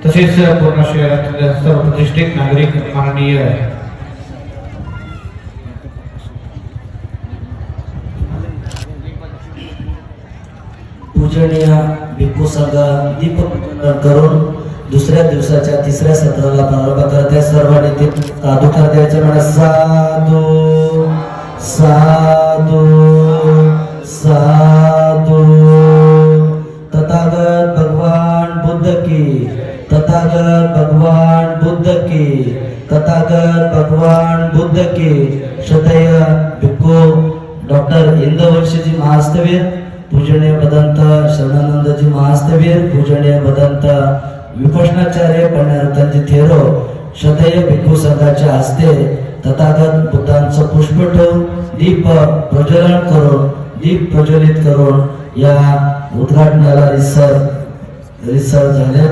तसेच पूर्ण शहरातील सर्व प्रतिष्ठित नागरिक माननीय पूजनीय भिक्खू संघ दीपपूजन करून दुसऱ्या दिवसाच्या तिसऱ्या सत्राला प्रारंभ करत आहे. सर्वांनी ते साधुकार द्यायचे म्हणा. साधू साधू साधू. तथागत भगवान बुद्ध की, तथागत भगवान बुद्ध की, तथागत भगवान बुद्ध की. श्रद्धेय भिक्खू डॉक्टर इंदवंशीजी महास्तवीर, पूजनीय भदंत शरणानंदजी महास्तवीर, पूजनीय भदंत विपश्यनाचार्य पंडित थेरो, श्रद्धेय भिक्खू संघाच्या हस्ते तथागत बुद्धांचं पुष्प ठेवून दीप प्रज्वलन करून, दीप प्रज्वलित करून या उद्घाटनाला रिसर झाले.